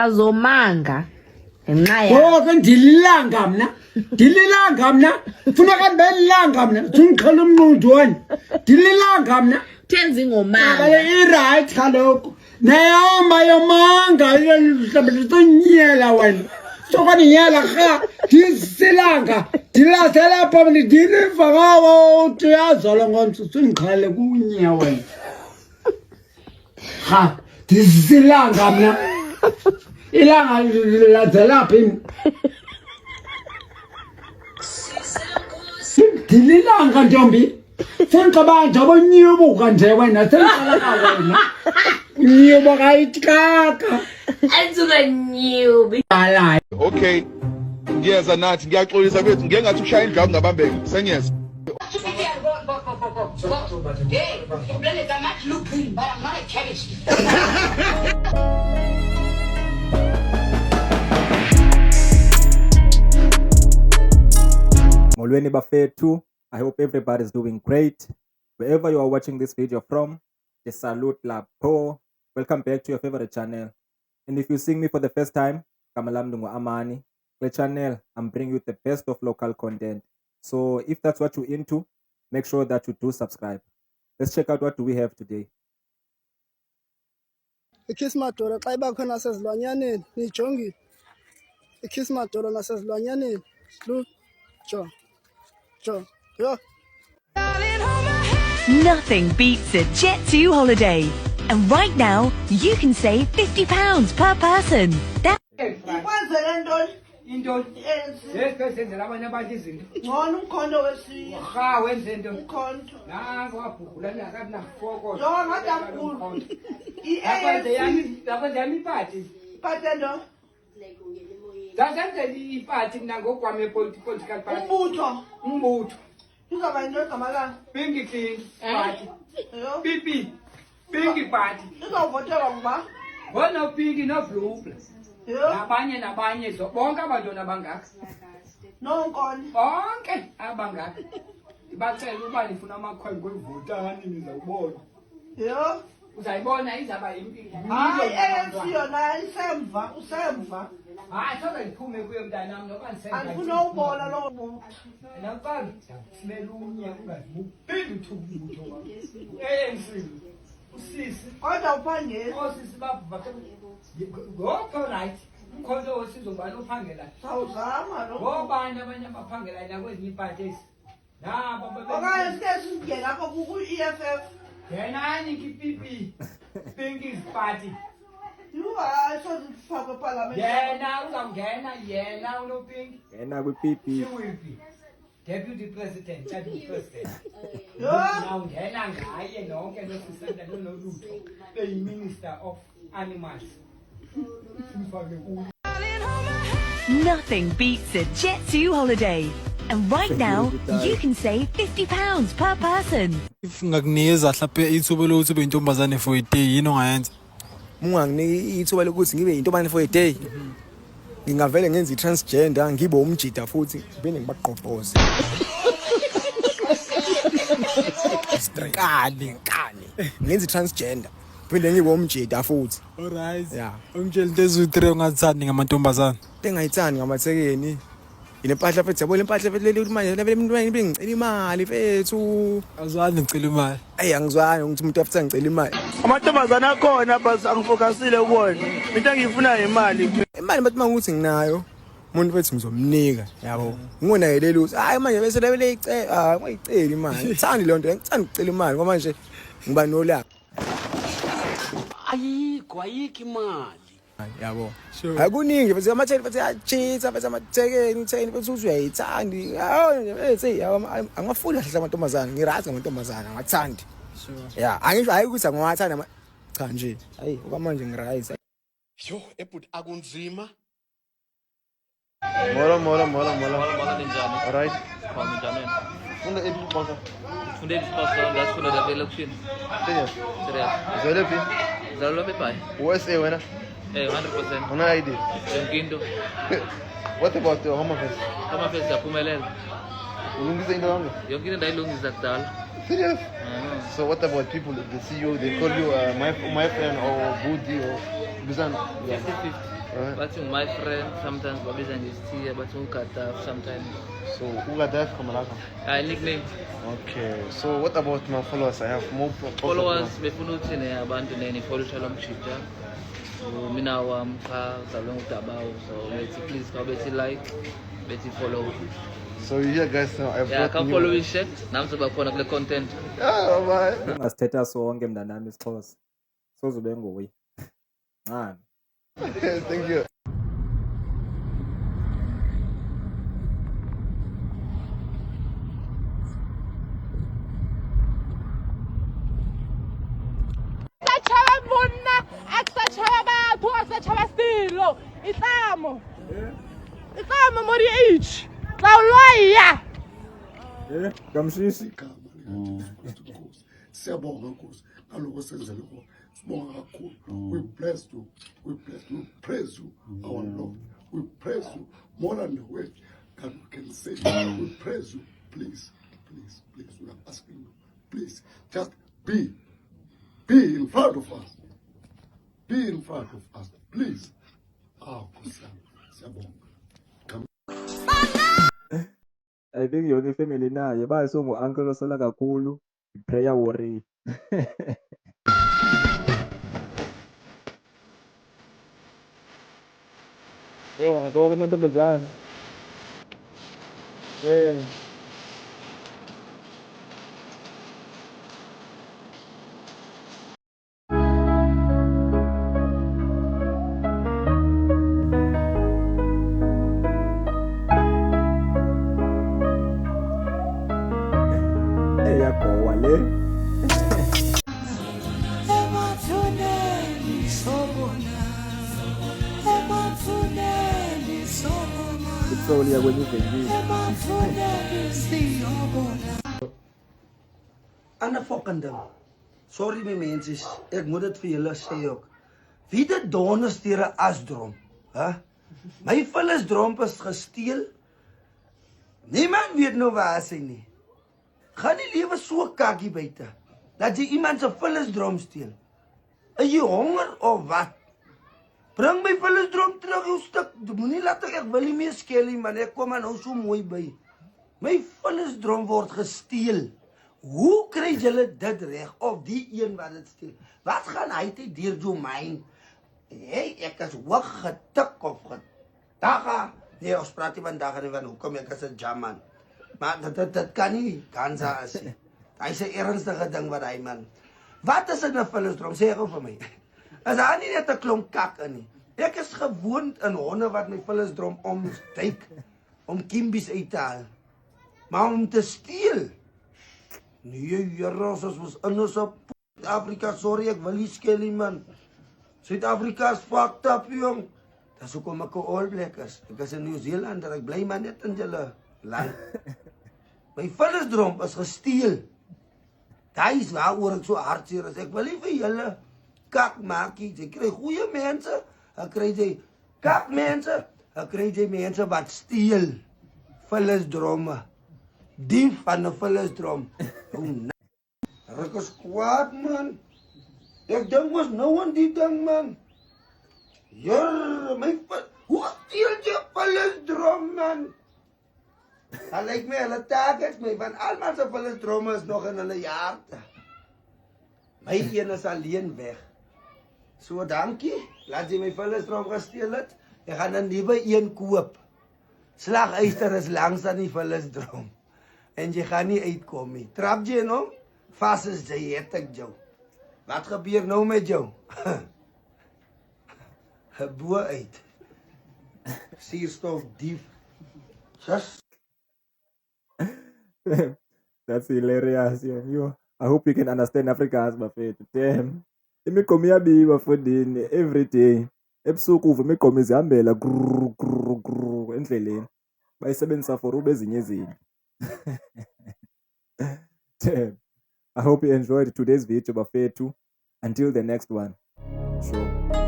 azomanga ngenxa ngoba ndililanga mna funeka belilanga mna singiqhela umuntu wena ndililanga mna thenzi ngomanga right kaloku nayoma yomanga ihlabelisinyela wena sokaninyela kha ndisilanga ndilasela pha ndiriva ngawo uyazola ngomso singiqhele kunye wena ha ndisilanga mna ilanga lazelaphi ndililanga ntombi sengiqabanja bonyibuka nje wena sengiqala wena unyibuka itikaka ayizubanyubi alayo okay ngiyeza nathi ngiyaxolisa bethu ngeke ngathi ushaya indlamu ngabambeke sengiyeza Molweni bafethu, I hope everybody is doing great. Wherever you are watching this video from, the salute lapho. Welcome back to your favorite channel. And if you're seeing me for the first time, Kamalam Dungu Amani. The channel, I'm bringing you the best of local content. So if that's what you're into, make sure that you do subscribe. Let's check out what do we have today. Ikhismadolo xa iba khona nasezilwanyaneni nijongile ikhismadolo nasezilwanyaneni jo yo. Nothing beats a Jet2 holiday. And right now, you can save £50 per person. That yesenzela abanye abantu izinto ngcono umkhondo wesizwe wenze into umkhondo nangu wabhugula nakathi nafoko ngadamkhulu yakwenza yami ipati patendo zasenzela ipati mna ngokwami political party umbutho izoba yinto egama langa pingi clean party pipi pingi party izawuvotelwa nguba ngona upingi noblue nabanye bonke abantwana abangaka nonkoni bonke abangaka ndibacela uba ndifuna amakhwenkwe evotani nizawubona uzayibona izaba impilo hayi ANC yona usemva hayi soze ndiphume kuyo mntanam noba andifuna ubona loo muntu nakuqala ndakufumela unye ungazibuphinda uthubutho ANC usisi kodwa uphangeli osisi babhuva ngoko right umkhonto wosizo ngubani ophangela sawuzama lo ngobani abanye abaphangela nakwezinye iipatesi nabo okanye sike singena apho ku-EFF ngenani kipipi pinkies party hayi sozifakwe epalamente yena uzawungena yena unopinki Yena kwipipi. she will be deputy president president yho nawungena ngaye nonke nosisenda nolutho beyi-minister of animals simfake kuyo nothing beats a Jet2 holiday. And right now, you can save £50 per person. If ngakunikeza mhlawumbe ithuba lokuthi ube intombazane for a day yini ongayenza? Munganginiki ithuba lokuthi ngibe intombazane for a day. Ngingavele ngenze i-transgender ngibe umjida futhi ngiphinde ngibaqoqoze. Kali. Ngenze i-transgender. Ngiphinde ngibe umjida futhi. Alright. Yeah. Ungitshela into eziwu-3 ongathandi ngamantombazane. Engayithandi ngamathekeni. Inempahla fethu yabo lempahla fethu leli manje leli muntu wayini bengicela imali fethu. Awuzwani ngicela imali. Ayi angizwani ngithi umuntu afisa ngicela imali. amantombazana akhona basi angifokasile kuwona into engiyifuna imali Imali bathi manguthi nginayo umuntu fethu ngizomnika yabo. Ngingonakele ukuthi hayi manje bese lebele icela ngiyicela imali. Ngithandi le nto ngithanda ukucela imali ngoba manje ngiba nolaka. Ayikho imali. Yabo. Akuningi bese amatheli bathi achitha bese amathekeni utheni bese uthi uyayithandi. Bese angafuni kahle amantombazana ngirazi ngamantombazana ngathandi. Yeah, angisho hayi ukuthi angiwathanda cha nje. Hayi okwamanje ngirazi. yo ebut akunzima Mola. Alright. Funda ephi sponsor? Funde sponsor ndasifuna la election. Serious? Serious. Zole phi? Zalwa bebai. USA wena? 100%. Una ID? Yonkinto. What about the Home Office? Kama pesa yaphumelela. Ulungisa into yonke? Yonkinto ndayilungisa kudala. Serious? know. So what about people? They see you, they call you my friend or Budi or Bizan? 50-50. Right. But my friend, sometimes Babizan is here, but Ukata sometimes. So who got that from Malaka? Nickname. Okay. So what about my followers? I have more Followers, befuna ukuthi abantu neni follow Shalom Chita. Mina wam cha zalong tabaw. So let's please go bethi like, bethi follow. So yeah, guys, now I've Yeah, got come new... follow this shit. Namsoba khona kule content. Yeah, bye. Ungasithetha sonke mntanami isixhosa sozube nguwe ncane. Thank you. Kamshishi. Siyabonga Nkosi ngaloko senzele ko sibonga kakhulu. We bless you, we praise you, our Lord. We praise you more than the word that we can say. We praise you. Please, we are asking you, please just be in front of us. Be in front of us, please. Nkosi siyabonga. I think yona ifamily naye bayiso uncle osala kakhulu prayer warrior. Yo, ngoko nontombazana. Yagowa le. Itroli yakwenye ivengile. Ander fucking ding. Sorry my mense, ek moet dit vir julle sê ook. Wie dit donder stuur 'n asdrom, hè? My vullisdrom is gesteel. Niemand weet nou waar hy nie. Gaan die lewe so kakkie buite dat jy iemand se vullisdrom steel. Is jy honger of wat? Bring my vullisdrom terug jou stuk. Moenie laat ek wil nie meer skeel nie, man. Ek kom maar nou so mooi by. My vullisdrom word gesteel. Hoe kry julle dit reg of die een wat dit steel? Wat gaan hy dit deur jou myn? Hey, ek is hoog getik of gedagga. Nee, ons praat nie van dagga nie, want hoekom ek is 'n jamman. Maar dit kan nie kansa is nie. Hy sê ernstige ding wat hy man. Wat is 'n vullisdrom? Sê gou vir my. Is daar nie net 'n klomp kak in nie? Ek is gewoond in honde wat my vullisdrom omduik om kimbies uit te haal. Maar om te steel. Nee, Here, ons was in ons Suid-Afrika, sorry, ek wil nie skeel nie man. Suid-Afrika is fucked up, jong. Dis hoekom ek 'n All Black is. Ek is in Nieu-Seeland en ek bly maar net in julle land. My vullisdrom is gesteel. Daai is waaroor ek so hartseer is. Ek wil nie vir julle kak maak nie. Jy kry goeie mense, ek kry jy kak mense, ek kry jy mense wat steel vullisdromme. Dief van 'n vullisdrom. Ek is kwaad man. Ek dink was nou aan die ding man. My hoe steel jy vullisdrom man? Hij lijkt me hele targets mee, van allemaal zijn vullisdromme is nog in hulle jaarte. My een is alleen weg. So dankie, laat jy my vullisdrom gesteel het. Ek gaan 'n nuwe een koop. Slaguister is langs aan die vullisdrom. En jy gaan nie uitkom nie. Trap jy hom? Vas is jy, het ek jou. Wat gebeur nou met jou? Bo uit. Suurstof dief. Just That's hilarious, yo. I hope you can understand Afrikaans, bafethu. Damn. Imigqomo iyabiwa fondini every day. Ebusuku uve imigqomo izihambela endleleni. Bayisebenzisa for ezinye izinto. Damn. I hope you enjoyed today's video, bafethu. Until the next one. Sure.